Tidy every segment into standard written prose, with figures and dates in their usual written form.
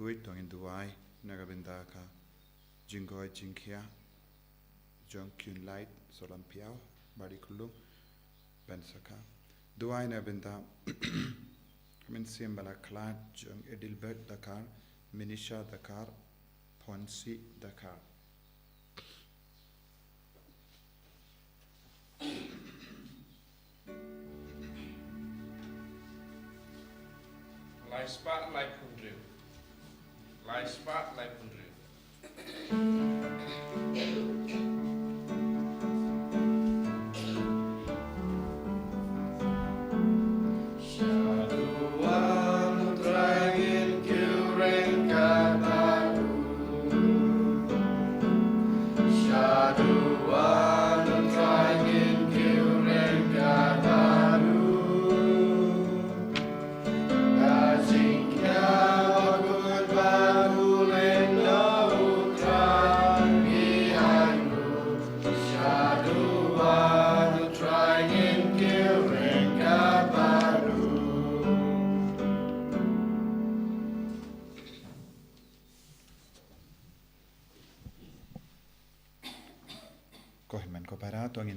bakuit tong induai nagabinda ka jinggoy jingkia jong kyun light solam piao bari kulum bensaka duai nagabinda min simbala klat jong Edilbert Dakar Minisha Dakar Ponsi Dakar Lai spat lai pundru. Lai spat lai pundru.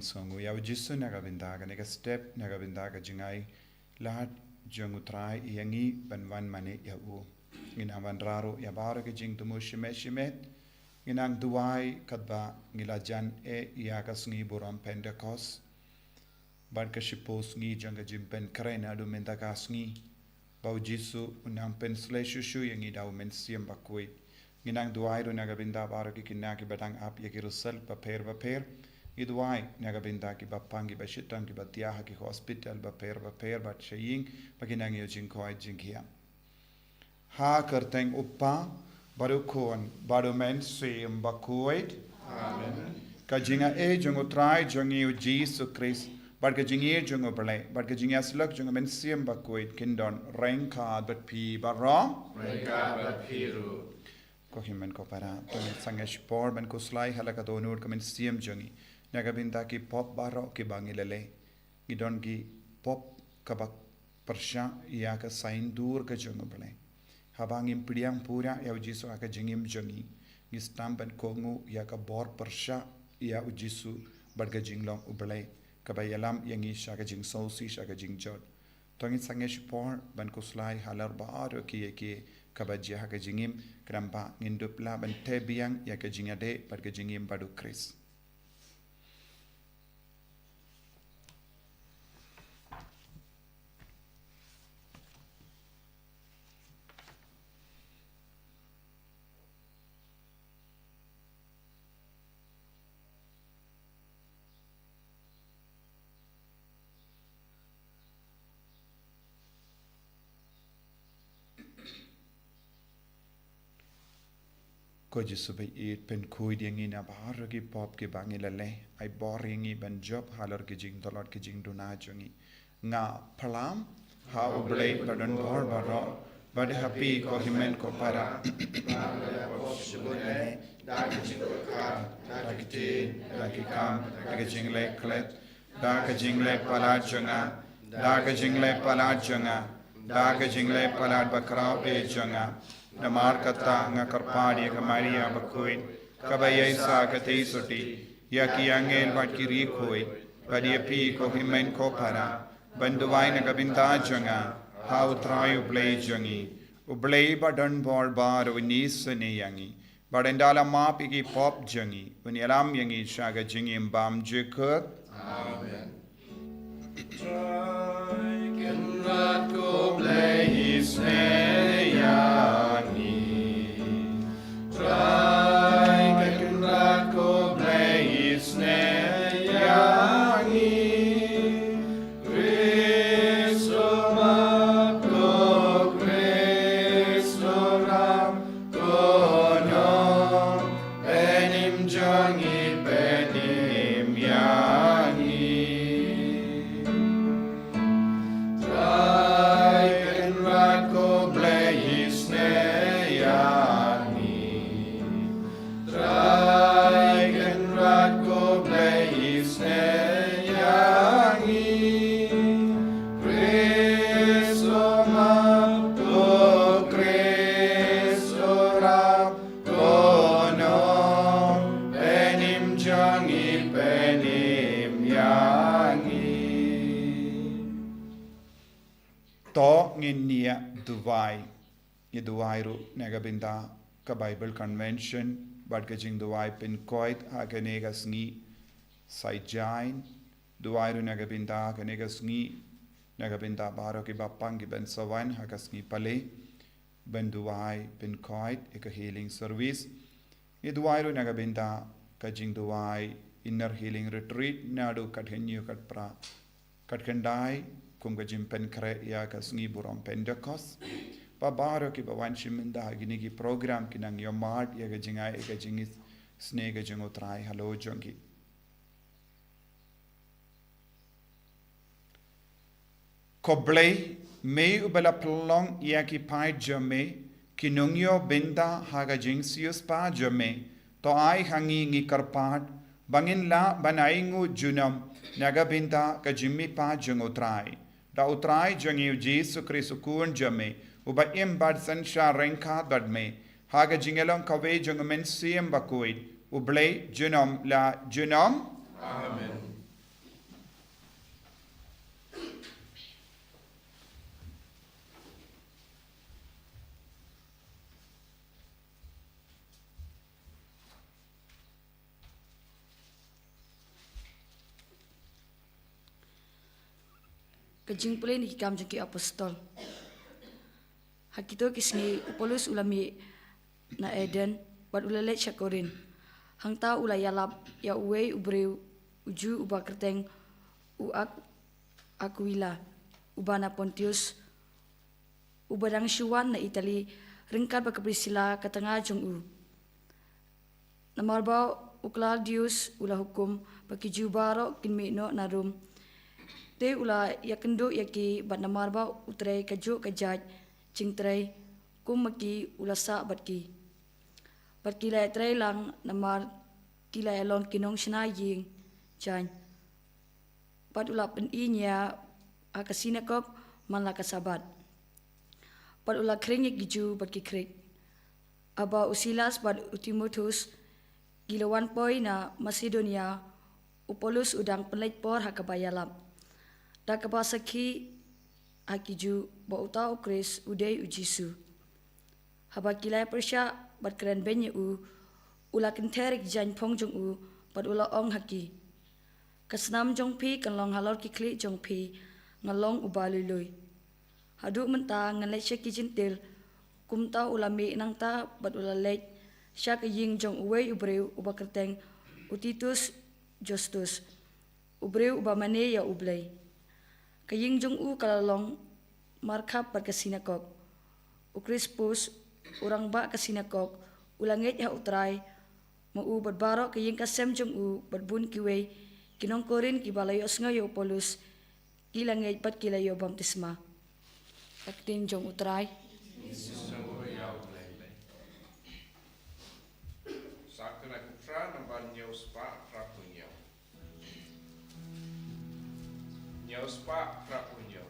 songu ya jisu nagabinda ga nega step nagabinda ga jingai lahat jongu trai yangi banwan mane ya u ngina banraro ya baro ke jing tumu shime shime nginang duai kadba ngila jan e ya kasngi buram pentecost barka shipos ngi janga jimpen krena du menta kasngi bau jisu unang pen sleshu yangi dau men siam bakui nginang duai ro nagabinda baro ke kinaki batang ap ya kirusal paper Iduai nagabinda ki bapangi bashitang ki batiaha ki hospital baper bat shaying pakinang yo jingkoi jinghia ha kerteng uppa barukon barumen sim bakuit amen ka jinga e jongo trai jongi u Jesus Christ bar ka jingi jongo bale bar ka jinga slak jongo men sim bakuit kindon renka bat pi barom renka bat piru ko himen ko para to sangesh por ben ko slai halaka donur ka men sim jongi nagabinda ki pop baro ki bangilele gidon ki pop kabak persha ya ka sain dur ka jongo bale habangim priang pura ya ujisu aka jingim jongi gistamban kongu ya ka bor persha ya ujisu barga jinglong ubale kabayalam yangi shaka jing sosi shaka jing jot tongi sangesh por ban kuslai halar baaro ki kabajya ka jingim krampa ngindupla ban tebiang ya ka jingade barga jingim badu Chris ko jisu be it pen kui dingi na bahar ki pop ki bangilale ai boringi ban job halar ki jing dollar ki jing duna jongi nga phalam ha ublei padon bor baro bad happy ko himen ko para da ki jing ko ka da ki tin da ki kam da ki jing le klet da ki jing le pala jonga da ki jing le pala jonga da ki jing le pala bakra be jonga Namar kata ngakarpadi kamaria bakuin kabayai sa katei suti ya ki angel bat ki rikoi badi api ko himen ko para banduwai nagabinda jonga how try ublei jongi ublei badan bor bar unis ne yangi badendala mapi ki pop jongi unialam yangi shaga jingim bam jekut amen try cannot go play his Try cannot go play his yangi Kristo mako Kristo ram kono benim jangi benim yangi to ngin nia duwai ru negabinda ka Bible Convention bad ka jing duwai pin koit ha ka negas ngi sai jain duwai ru negabinda ka negas ngi negabinda baro ki bapang ki ben sawan ha ka ngi pale ben duwai pin koit ek healing service ye duwai ru negabinda ka jing duwai inner healing retreat nadu continue kat kendai kum ka jim pen kre ya ka ngi burom Pentecost baro ki bawan shiminda gini ki program ki nang yomart ya ga jingai ka jingis sne ga jingo trai hello jongi koblei me ubala plong ya ki pai jome ki nungyo binda ha ga jingsius pa jome to ai hangi ngi karpat bangin la banaingu junam naga binda ka jimmi pa jingo trai da utrai jongi Jesu Kristo kun jome uba imbad sansha renka dadme haga jingelong kawe jongamen siem bakuit ublay junom la junom amen Kajing pulai ni kam jengki apostol. Hakito kisni upolus ulami na Eden bad ulale chakorin. Hang ta ulayalap ya uwe ubreu uju uba kerteng Aquila ubana Pontius ubadang syuan na Itali ringkat bakaprisila katengah jong Namarbau Claudius ula hukum baki jubaro kinmino narum te ula yakendo yaki bat namarbau utrai kaju kajaj cingtrai kumaki ulasa batki lai trai lang namar kilai alon kinong sina ying jan pat ula pen inya akasina kop man la kasabat pat ula kring giju batki krik aba usilas bat Timotheus gilawan poi na Macedonia upolus udang penlait por hakabayalam da kabasaki hakiju ba utau Kris udai ujisu haba kilai persya bat keren benye ula kenterik jan pong jong bat ula ong haki kasnam jong pi kan long halor ki kli jong pi ngalong ubalului hadu menta ngalai syaki jintil kumta ulami nang ta bat ula leit syak ying jong uwei ubreu uba kerteng Utitus Justus ubreu uba mane ya ublay kaying jong kalalong markap bar kasinakok Crispus urang ba kasinakok ulangit ya utray mau badbaro kaying kasem jong badbun kiwei kinong korin kibalayos ngayo polus kilangit pat kilayo baptisma aktin jong utray sakna kutra namban nyeuspa prapunyo nyeuspa prapunyo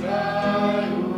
Try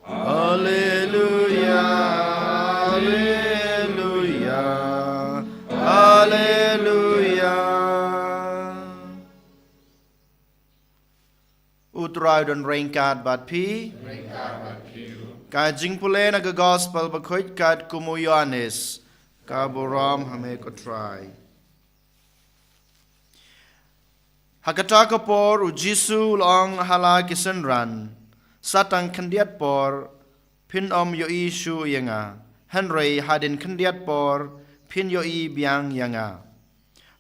Alleluia, Alleluia, Alleluia. Utrai don rengkat bat pi. Ka jingpule na gospel bakoit kat kumu Yohanes. Ka boram hame ko try. Hakata ko por u Jisu long hala kisenran. Satang kandiat por pin om yo isu yanga. Henry hadin kandiat por pin yo i biang yanga.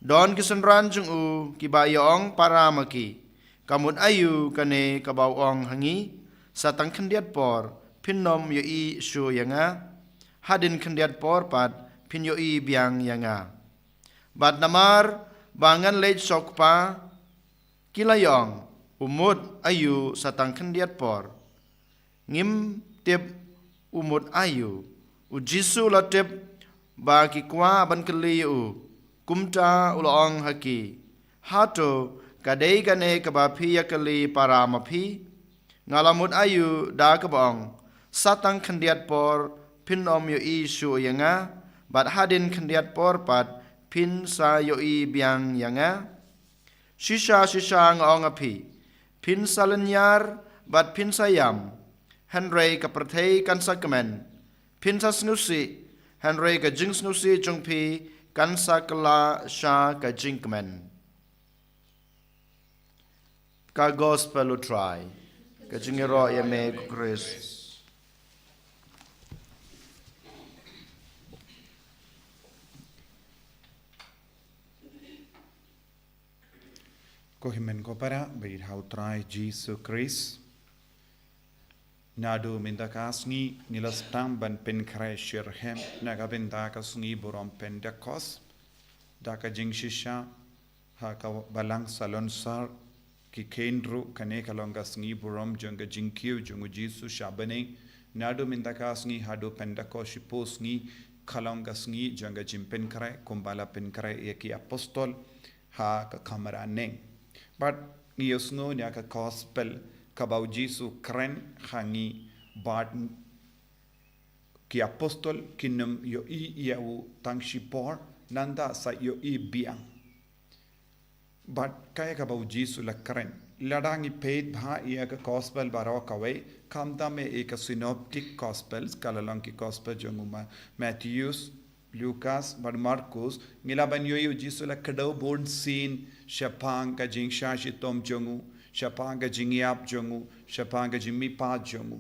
Don kisenran jung u kibayong paramaki. Kamut ayu kane kabawong hangi. Satang kandiat por pin nom yo i su yanga. Hadin kandiat por pat pin yo i biang yanga. Bad namar bangan lej sokpa. Kilayong umut ayu satang kandiat por. Ngim tip umut ayu. U Jisu la tip ba ki kwa ban keli u. Kumta ulong haki. Hato kadei kane kabapi ya keli para mapi. Ngalamut ayu da kabong. Satang kandiat por pin om yo isu yanga. Bat hadin kandiat por pat pin sa yo i biang yanga. Shisha ngong api. Pin salanyar bat pin sayam. Henry ka perthei kan sakmen. Pin sa snusi. Henry ka jing snusi jungpi kan sakala sha ka jingkmen. Ka gospel utrai. Ka jingero ya me Chris. Kohimen ko para bayit hautrai Jisu Christ. Nadu mindakas ni nilastam ban penkrai shirhem nagabendakas ni borom pendakos. Daka jing shisha haka balang salonsar ki kendru kane kalongas ni borom jonga jingkiu jongu Jisu shabane. Nadu mindakas ni hadu pendakos shipos ni kalongas ni jonga jimpenkrai kumbala penkrai eki apostol ha ka kamera neng. But ngiyosno niya ka gospel kabaw Jisu kren hangi bat ki apostol kinum yo i yau tang shipor nanda sa yo i biang. But kaya kabaw Jisu la kren ladangi paid bha iya ka gospel baro kawai kamda me eka synoptic gospels kalalang ki gospel jonguma Matthews Lucas but Marcos ngilaban yo Jisu la kadaw born scene Shapang ka jing shashi tom jongu, Shapang ka jing yap jongu, Shapang ka jimmi pa jongu.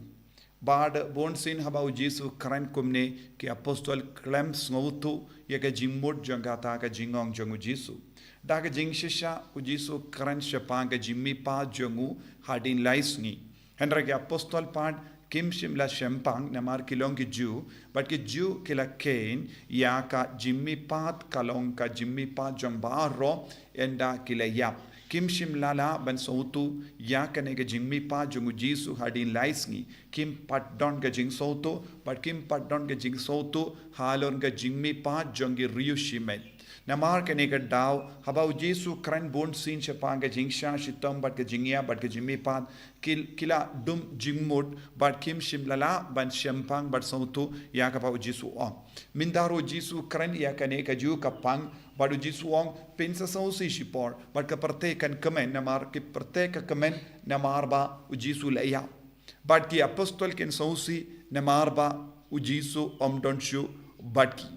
Bad born sin habau Jisu kran kumne ki apostol klem snoutu ya ka jimmut jongata ka jingong jongu Jisu. Da ka jing shisha u Jisu kran Shapang ka jimmi pa jongu hadin laisni. Hendra ki apostol pad kim shimla shempang namar kilong ki Jew, but ki Jew kila kain ya ka jimmi pat kalong ka jimmi pat jong baro enda kila yap. Kim shimla la ban sautu ya kane ka jimmi pat jongu Jisu hadin laisngi. Kim pat don ka jing sautu, but kim pat don ka jing sautu halon ka jimmi pat jongi riyu shimet. Namar kane ka daw habau Jisu kran bon sin shapang ka jingsha shitom but ka jingya but ka jimmi pat kila dum jingmut but kim shimlala ban shampang but sautu ya ka pau Jisu ong. Mindaro Jisu kran ya kane ka ju ka pang but Jisu ong pensa sausi shipor but ka parte kan kamen namar ki parte ka kamen namar ba Jisu la ya. But ki apostol ken sausi namar ba Jisu donshu but ki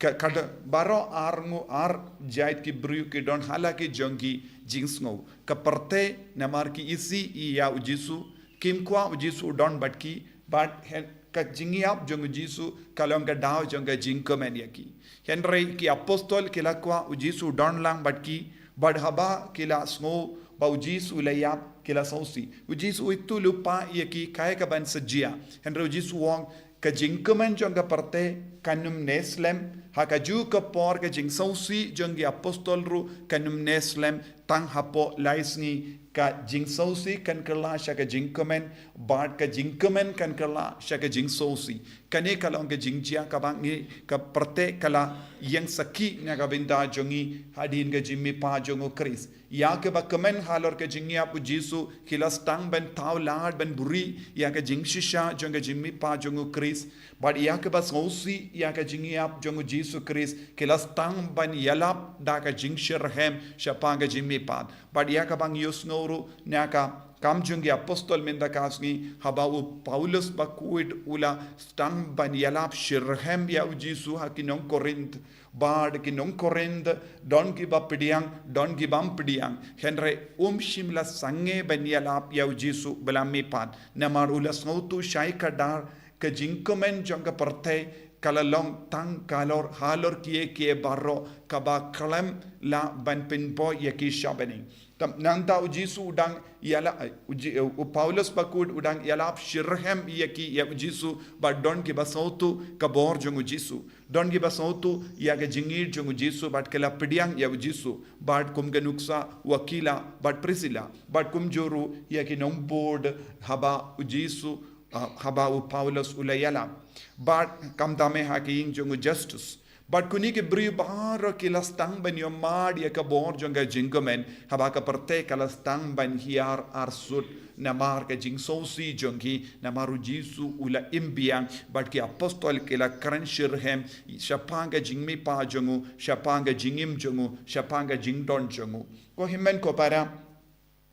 kada baro arngu ar jait ki bru ki don halaki jongi jingsngo kaparte namar ki isi iya Jisu kim kwa Jisu don batki but ka jingiap jong Jisu kalong ka daw jong ka jingkomen yaki henry ki apostol kila kwa Jisu don lang batki bad haba kila sngo ba Jisu layap kila sausi Jisu itu lupa yaki kaya ka ban sajia henry Jisu wong ka jingkomen jong ka parte kanum neslem hakaju kapor ke jing sausi jongi apostol ru kanum neslem tang hapo laisngi ka jing sausi kan kala shaka jing komen bad ka jing komen kan kala shaka jing sausi kane kala ke jing jia ka bangi ka prate kala yang saki na ka binda jongi hadin ke jimmi pa jongo kris ya ke ba komen halor ke jingia pu jisu kilas tang ben taw lad ben buri ya ke jing shisha jonga jimmi pa jongo kris bad ya ke ba sausi ya ke jingia jongo jisu kris kilas tang ban yalap da ka jing shirhem shapa ke jimmi pa bad ya ka bang yusngoru na ka kam jungi apostol menda kasni habau Paulus bakuid ula stang ban yalap shirhem ya ujisu hakinong Korint bad kinong Korint don ki ba pidiang don ki bam pidiang henre shimla sange ban yalap ya ujisu belami pat namar ula snautu shai kadar ke jingkomen jonga parte kalalong tang kalor halor kie barro kaba kalem la ban pinpo yaki shabani nanta ujisu udang yala Paulus bakud udang yalap shirhem yaki ya ujisu ba don ki basautu kabor jong ujisu don ki basautu ya ke jingir jong ujisu bat kala pidiang ya ujisu bat kum ke nuksa wakila bat prisila bat kum joru ya ki nom board haba ujisu haba Paulus ulayala bat kam dame haking jong justice but kuni ke bri bar ke lastang ban yo mad ya ka bor jonga jingomen haba ka parte ka lastang ban hiar arsut namar ka jing sosi jongi namaru jisu ula imbiang but ke apostol ke la kran shirhem shapanga jingmi pa jongu shapanga jingim jongu shapanga jingdon jongu ko himmen ko para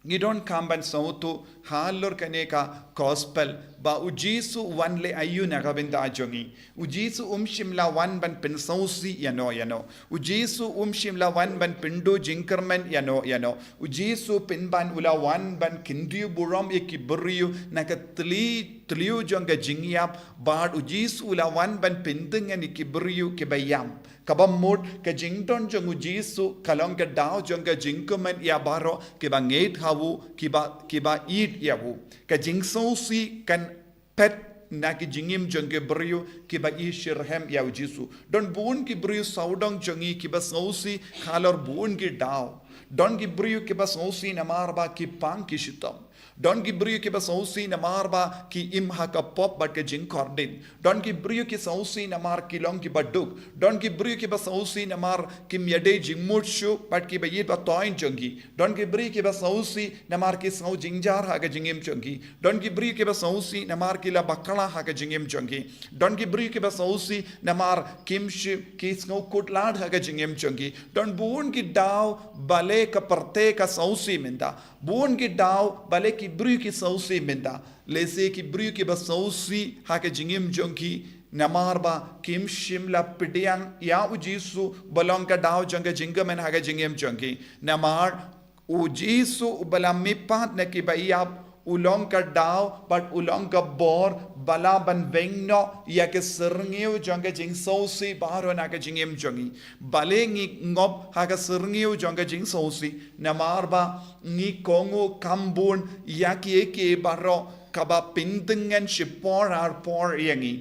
ngidon kamban sautu halor kaneka gospel ba ujisu wan le ayu na kabinda jongi ujisu shimla wan ban pin sausi yano ujisu shimla wan ban pindu jinkermen yano ujisu pin ban ula wan ban kindiu buram ekiburiu nakatliu jonga jingiap bad ujisu ula wan ban pindingan ekiburiu kibayam kabamut ke jington jong ujisu kalong ke dao jonga jinkermen ya baro kibanget hawu kiba eat yawu ka jingsausi kan pet na ki jingim jonge brio ki ba i shirhem ya ujisu don bun ki brio saudong jongi ki ba sausi khalor bun ki dao don ki brio ki ba sausi na marba ki pang ki shitam don ki brio ki ba sausi na marba ki imha ka pop bat ke jing kordin don ki brio ki sausi na mar ki long ki baduk don ki brio ki ba sausi na mar ki myade jing mutshu bat ki ba yit ba toin jongi don ki brio ki ba sausi na mar ki sau jingjar ha ga jingim jongi don ki brio ki ba sausi na mar ki la bakala ha ga jingim jongi don ki brio ki ba sausi na mar kimshi ki snau kutlad ha ga jingim jongi don bun ki daw bale ka parte ka sausi menda bun ki daw bale ki brio ki sausi menda lese ki brio ki ba sausi ha ga jingim jongi namarba kim shimla pidiang ya ujisu balong ka daw jonga jinga men ha ga jingim jongi namar ujisu balami pat na ki ba yap ulong ka daw but ulong ka bor bala ban vengno ya ke serngeu jonga jing sausi baro na ka jingem jongi balengi ngop ha ka serngeu jonga jing sausi namarba ni kongo kambun ya ke baro kaba pintengan shipor ar por yangi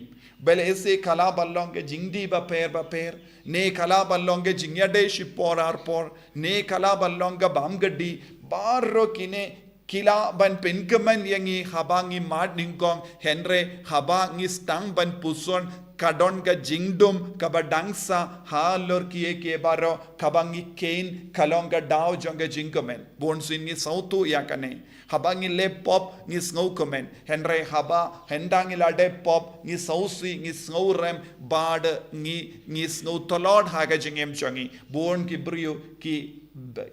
bel ese kala ballong ke jingdi ba per ne kala ballong ke jingyade shipor ar por ne kala ballong ka bamgadi baro kine kila ban penkeman yangi habangi mad ningkong henre habangi stang ban puson kadon ka jingdum kabadangsa halor ke baro kabangi kain kalong ka daw jonga jingkomen bonsin ni sautu yakane habangi le pop ni snau komen henre haba hendangi la de pop ni sausi ni snau rem bad ni snau tolod haga jingem chongi bon ki brio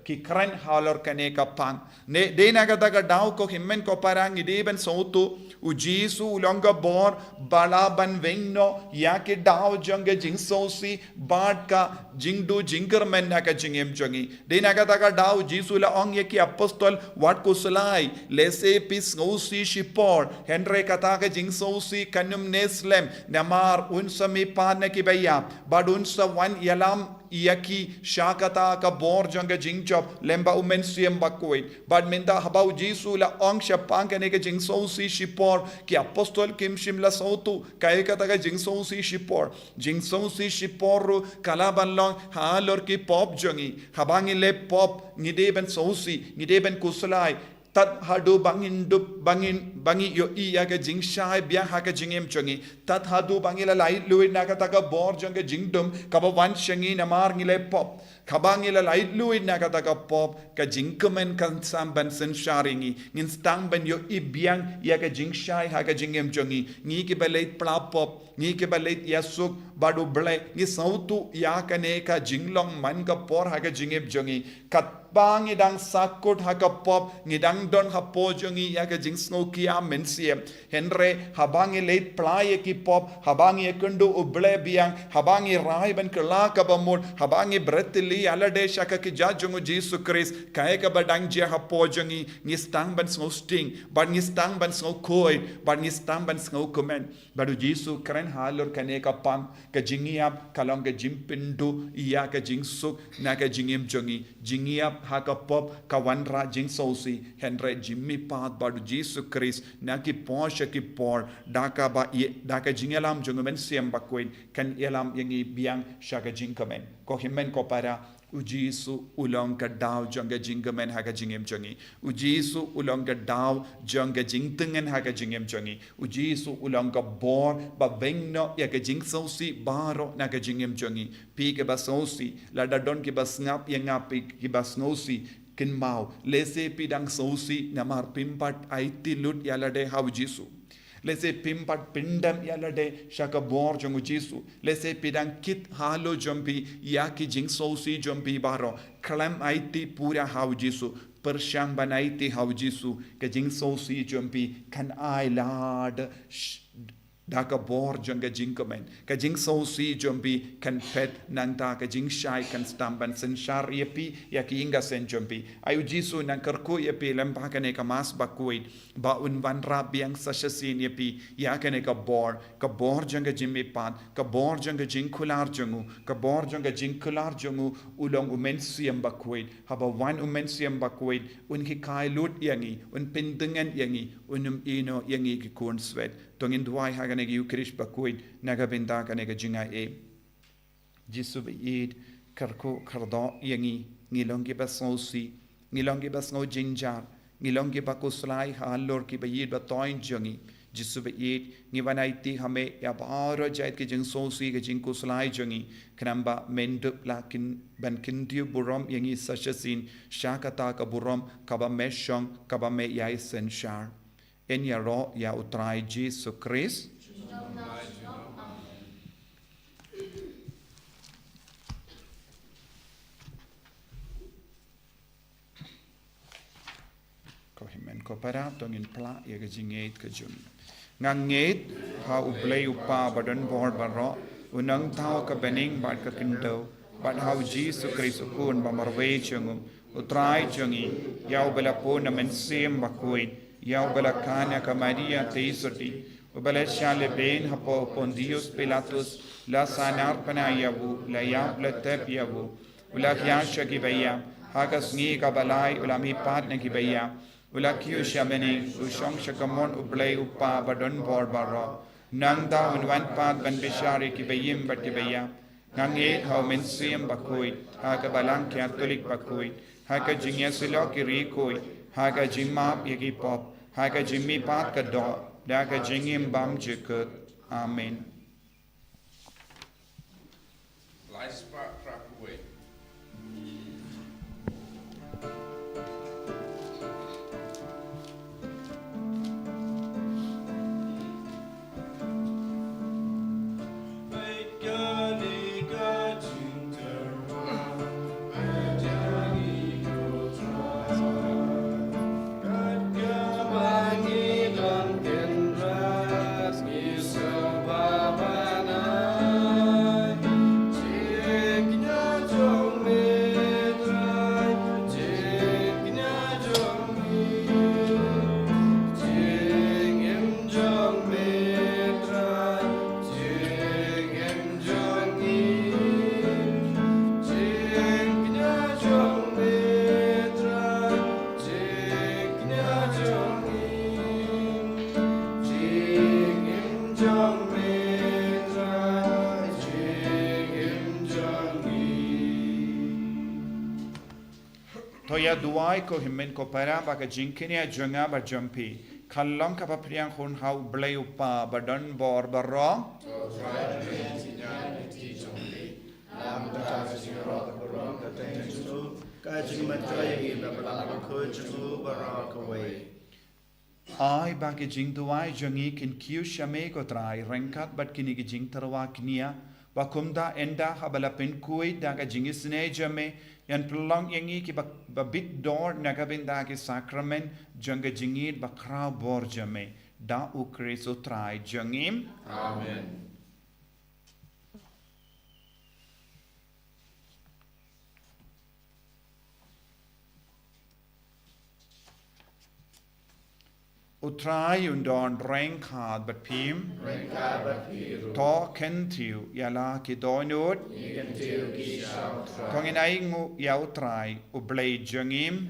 ki kran halor kane ka pang ne de naga daga daw ko himmen ko parang ide ben sautu ujisu ulonga bor bala ban vengno ya ke daw jonga jing sausi bad ka jingdu jinger men na ka jingem chongi de naga daga daw jisu la ong ye ki apostol wat ko salai lese pis ngausi shipor henre kata ka jing sausi kanum neslem namar unsa mi pan ki baya bad unsa wan yalam Iaki Shakata ka bor janga jingchop lemba umen siem bakwit. But minda habau Jisu la ong shapang kaneka jing so si shipor ki apostol kim shim la sautu kaika taga jing so si shipor jing so si shipor kalaban long halor ki pop jongi habangi le pop ngideben so si ngideben kuslai tat hadu bangin bangi yo iya ka jing shai biang ha ka jingem chongi tat hadu bangi la lai luit na ka taka bor jonga jingdum kaba wan shangi namar ngile pop kabangi la lai luit na ka taka pop ka jingkemen kan samban sen sharingi ngin stang ban yo i biang ya ka jing shai ha ka jingem chongi ngi ki balait pla pop ngi ki balait yasuk badu ble ngi sautu ya ka ne ka jinglong man ka por ha ka jingem chongi kat bang idang sakut ha ka pop ngidang don ha po jongi ya ka jing snow kia mensie henre habangi late play ki pop habangi kundu uble biang habangi rai ban kala ka bamur habangi bretli alade shaka ki jajongu Jesus Christ kai ka badang je ha po jongi ni stang ban snow sting but ni stang ban snow koi but ni stang ban snow comment badu Jesus kren halor kane ka pam ka jingiap kalong ka jimpindu iya ka jingsuk na ka jingim jongi jingiap haka pop kawanra jing sosi henry jimmy path badu Jesus Christ na ki posha ki por daka ba daka jingelam jongomen siam bakwin kan elam yangi biang shaka jingkamen ko himmen ko para ujisu ulong ka daw jonga jingamen haka jingem jongi ujisu ulong ka daw jonga jingtengen haka jingem jongi ujisu ulong ka bor ba bengno ya ka jing sosi baro na ka jingem jongi pi ke ba sosi la da don ki ba snap ya ngapi ki ba snosi kin mau lese pidang sosi namar pimpat aiti lut ya la de how jisu lese pimpat pindam yalade shaka bor jongu Jisu lese pidang kit halo jompi yaki jing sosi jompi baro klam aiti pura how Jisu persyang banaiti how Jisu ke jing sosi jompi kan ai lad daka bor jonga jingkamen ka jing sosi jompi kan pet nang ta ka jing shai kan stamban sen shar yepi yaki inga sen jompi ayu Jisu nang kerku yepi lempa kane ka mas bakuit ba un van rabiang sashasin yepi ya kane ka bor jonga jimmi pan ka bor jonga jing kular jongu ka bor jonga jing kular jongu ulong umen siam bakuit haba wan umen siam bakuit un ki kai lut yangi un pindengan yangi unum ino yangi ki kun swet tongin duai haga nega Eucharist bakuit naga binda ka nega jinga Jisu beid karko kardo yangi ngilongi basosi ngilongi basno jinjar ngilongi bakuslai halor ki beid batoin jongi Jisu beid ngivanaiti hame ya baro jait ki jing sosi ki jing kuslai jongi knamba mendup lakin ban kindiu burom yangi sashasin shakata ka burom kaba meshong kaba me yai sen shar en ya ro ya utrai Jesus Christ ko himen ko para tongin pla ya ga jinget ka jun nganget ha ublei upa badan bor baro unang tao ka bening bat ka kindo bat how Jesus Christ kun ba marwe chungum utrai chungi ya ubela po na mensem bakuit ya ubela kana ka Maria teisoti ubela shale ben hapo Pontius Pilatus la sanar panayavu la ya tep yavu ula kyasha ki baya hagas ngi ka balai ula mi pat ne ki baya ula kyu shamene ushong shakamon ublei upa badon bor baro nangda unwan pat ban bishari ki bayim bat ki baya ngange how mensem bakui haga balang Catholic bakui haga jingya silo ki rikoi haga jimap yagi pop haga jimmi pat ka do daga jingim bam jikut amen Laispa Prakue. Bye. Toya duai ko himen ko para baka jinkinia junga ba jumpi. Kalong ka papriang hun hau blay upa badon bor barong. Ai baka jing duai jungi kin kiu shame ko trai rengkat bat kini ki jing terwa knia. Wakumda enda habala pen kui daga jingisne jame yan pelong yangi ki babit dor nagabinda ki sakramen janga jingit bakra bor jame da ukre so trai jangim. Amen. Utrai undon rengkad bat pim to kentiu yala ki doinut tongin aingu yau trai ublay jangim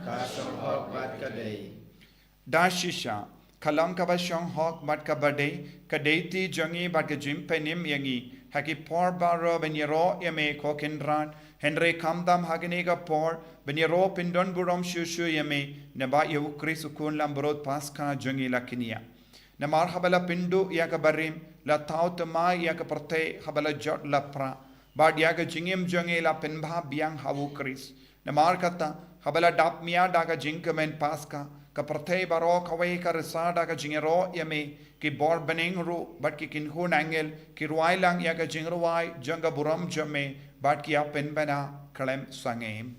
dashisha kalang kabashong hok bat kabade kadeti jangi bat kajim penim yangi haki por baro benyero yame kokindran Henry kamdam hagenega por benyero pindon burom shushu yame naba yu krisukun lambrot paska jangi lakinia namar habala pindu yaka barim la taut mai yaka perte habala jot lapra bad yaka jingim jangi la pinbha biang hawu kris namar kata habala dap mia daga jinkamen paska ka perte baro kawai ka resa daga jingero yame ki bor bening ru bat ki kinhun angel ki ruai lang yaka jingruai janga buram jame bat ki apen bana kalem sangem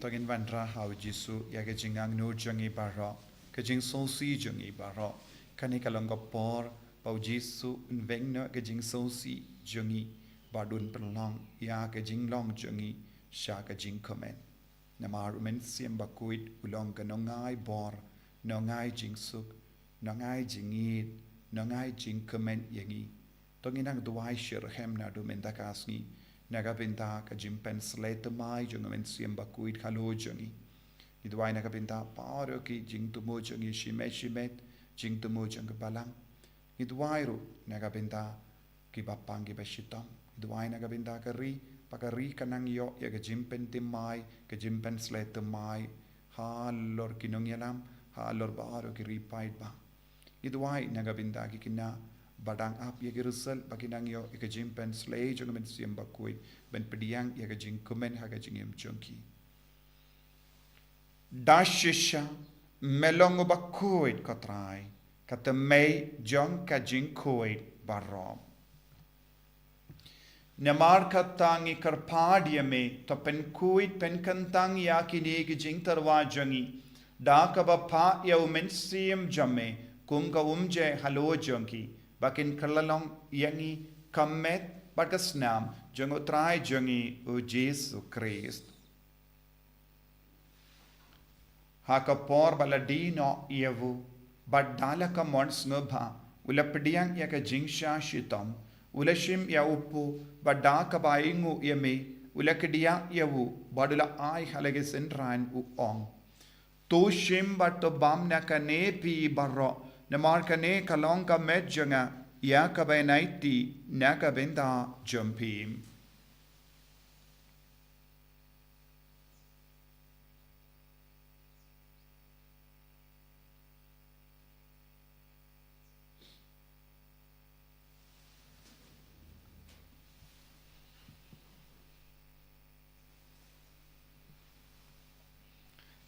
Togin vandra hau jisu yaga jingang no jangi baro ka jing sosi jangi baro kani kalonga por pau jisu unvengno ka jing sosi jangi badun penlong ya ka jing long jangi sha ka jing komen namar men siem bakuit ulong ka nongai bor nongai jing suk nongai jingit nongai jing komen yangi togin ang duai shirhem na du men takasni nagapinta ka jimpen slate mai junga men siem bakuit khalo jungi idwai nagapinta paro ki jing tumo jungi shimet jing tumo junga balang idwai ru nagapinta ki bapang ki bashitam idwai nagapinta ka ri pakari kanang yo ya ka jimpen timai ka jimpen slate mai halor kinong yalam halor baro ki ripai ba idwai nagapinta ki kina badang ap ya girusal bakinang yo ka jimpen slay jung men siem bakui ben pediang ya ka jing kumen ha ka jingem chunki dashisha melong bakui katrai kata mei jong ka jing koi barom namar katangi karpadia me to pen kuit pen kantang ya kini ki jing tarwa jangi da ka ba pa ya men siem jamme kum ka umje halo jonki bakin kalalong yangi kamet bagasnam jango trai jangi o Jesu Christ haka por baladino yevu badala ka mons ngba ulapdiang ya ka jingsha shitam ulashim ya upu badaka baingu yeme ulakdia yevu badula ai halage senran u ong to shim batto bam na ka ne pi barro namar ka ne kalong ka met janga ya ka ba naiti na ka benda jumpim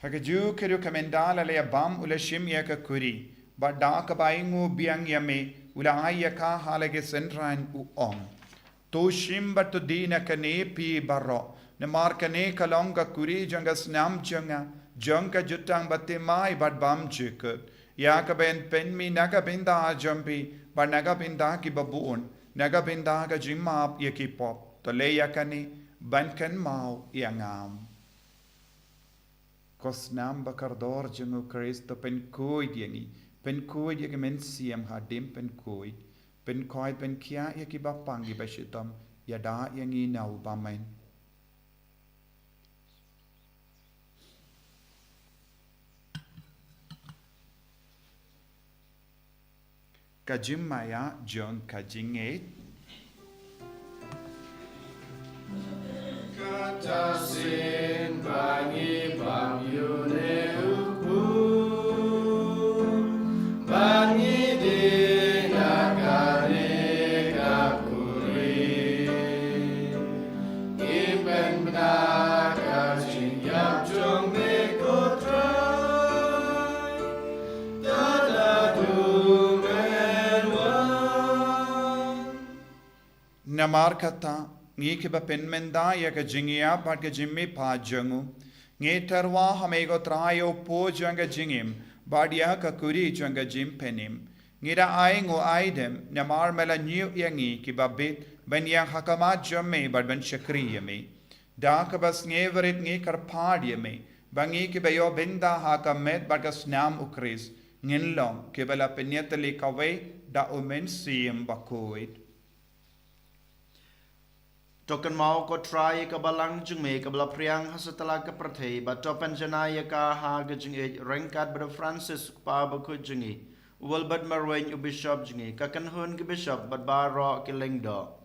Hagaju keru kamendala le bam ula shim ya ka kuri. Ba da ka baingu biang yame ula aya ka halage sentran u om. To shim ba to dina ka ne pi barro. Ne mar ka ne ka longa kuri janga snam janga. Janga jutang batte mai bat bam chikut. Ya ka ben pen mi naga binda jampi. Ba naga binda ki babuon. Naga binda ka jimap ya ki pop. To le ya ka ne ban kan mau ya ngam. Kos nam bakardor jungu Kristo pen koi diangi. Pen koi diangi men siam hadim pen koi. Pen koi pen kia ya ki bapangi bashitam. Ya da yangi nau bamen. Kajim maya jong kajinget. Katasin bangi bam yune uku bangi di nakane kakuri ipen benaka jingyap jong mekotrai tada dumenwan Namar kata ngi ke ba pen menda ya ka jingia pat ka jimmi pa jangu ngi terwa hamego trayo po janga jingim badia ka kuri janga jim penim ngi da ai ngo aidem namar mela nyu yangi ki ba bit ben yang hakama jamme bad ben shakri yame da ka bas ngi verit ngi kar pad yame bangi ki ba yo benda hakamet bad ka snam ukris ngin long ke bala penyetali kawe da omen sim bakoit Token mau ko try ka balang jung me ka bala priang hasatala ka prathei ba topen janaya ka ha ga jing e rengkat ba Francis pa ba ko jingi wal bad marwen u bishop jingi ka kan hun ki bishop bad ba ro ki lengdo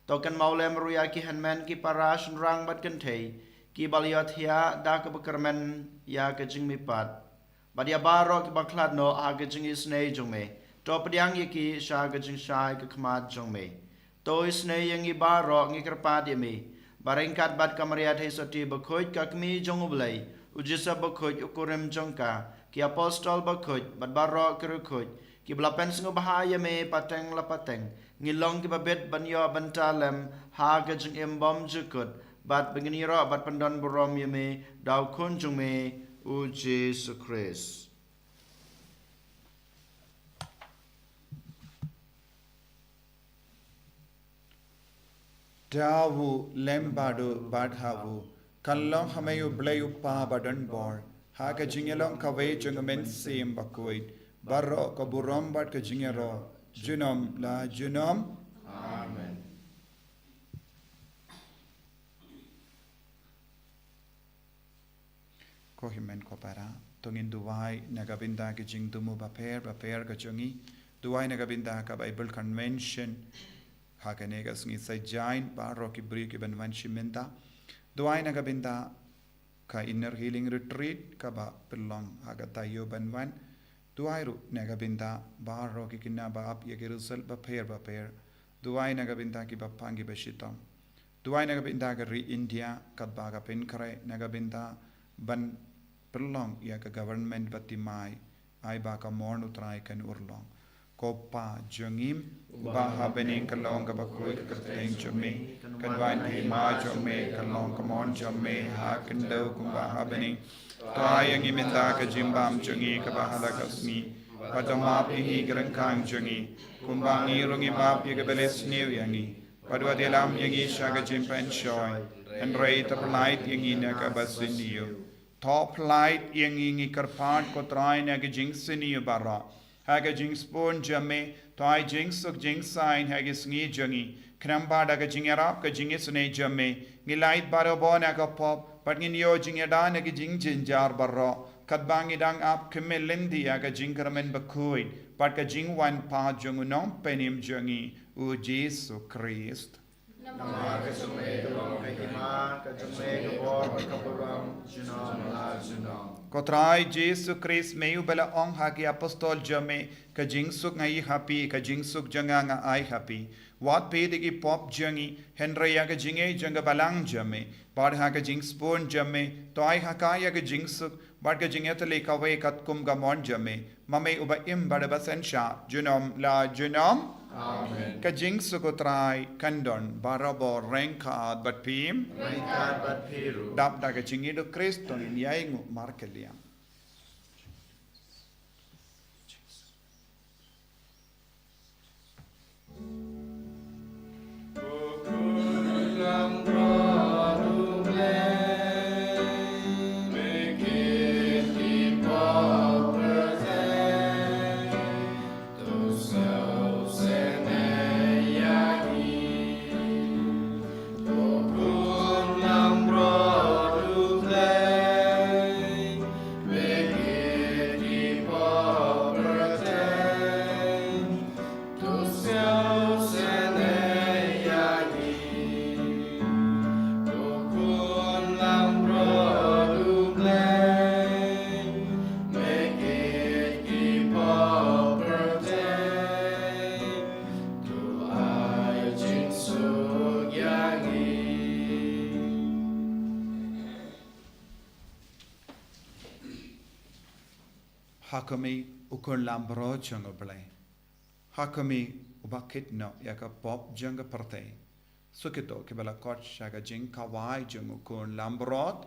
token mau lem ruya ki hanman ki parash rang bad kan thei ki baliot hia da ka bakarmen ya ka jing mi pat bad ya ba ro ki ba khlad no ha ga jing is nei jung me to pdiang ye ki sha ga jing shai ka khmat jung me Toi snei yang iba ro ngi kerpa dia mi. Barengkat bat kamariat hai soti bakhoj kakmi jong ublai. Ujisa bakhoj ukurem jongka. Ki apostol bakhoj bat baro kerukhoj. Ki belapen sengu bahaya me pateng la pateng. Ngilong ki babet banyo bantalem ha gajeng embom jukut. Bat begini ro bat pendon borom ye me dau kunjung me u Jesu Christ. Dawu lembadu badhawu kallong hamayu blayu pa badan bor ha ka jingelong ka we jungmen sim bakoit barro ka burom bad ka jingero junom la junom Amen. ko himen ko para tongin duwai nagabinda ka jing dumu baper ka jungi duwai nagabinda ka Bible convention Hakanegas ngi sa jain baro ki bri ki benwan shimenta duai na gabinda ka inner healing retreat ka ba pelong haga tayo benwan duai ru na gabinda baro ki kinna ba ap ye gerusal ba pair duai na gabinda ki ba pangi ba shitam duai na gabinda ka ri India ka ba ka pen kare na gabinda ban pelong ya ka government batimai ai ba ka mornu trai kan urlong Kopa jungim baha bening kalong kabakui kateng jome kadwain he ma jome kalong kamon jome ha kendo kumbaha bening toayang iminda ka jimbam jungi kabahala kasmi padama pihi gerengkang jungi kumbangi rungi map yegabeles new yangi padwa delam yangi shaga jimpan shoy and rate of light yangi naga basiniyo top light yangi ngi karpan ko try naga jingsiniyo barra Haga jing spoon jame, toy jing suk jing sign hagis ngi jungi, kramba daga jing arab ka jing isne jame, ngilait barabon aga pop, but ngin yo jing yadan aga jing jinjar barro, kadbangi dang ap kemelindi aga jing karamen bakuid, but ka jing wan pa jungu nom penim jungi, u Jesu Christ. Nama kesume long kahima kesume kebor kaburam junom la junom. Kotrai Jesu Christ meyu bela ong hagi apostol jame ka jingsuk ngai happy ka jingsuk janga nga ai happy wat pe digi pop jangi henry ya ka jinge janga balang jame bar ha ka jingspon jame to ai ha ka ya ka jingsuk Bart ka jing etali ka we kat kum ga mon jame. Mame uba im bada basensha. Junom la junom. Amen. Ka jing sukotrai kandon barabo rengka bat pim. Rengkat bat piru. Dap da ka jing ido Kriston in yaingu markeliam. Hakami ukun lambro jungo blay. Hakami ubakit no yaka pop junga parte. Sukito kibala kot shaga jing kawai jungo kun lambrot.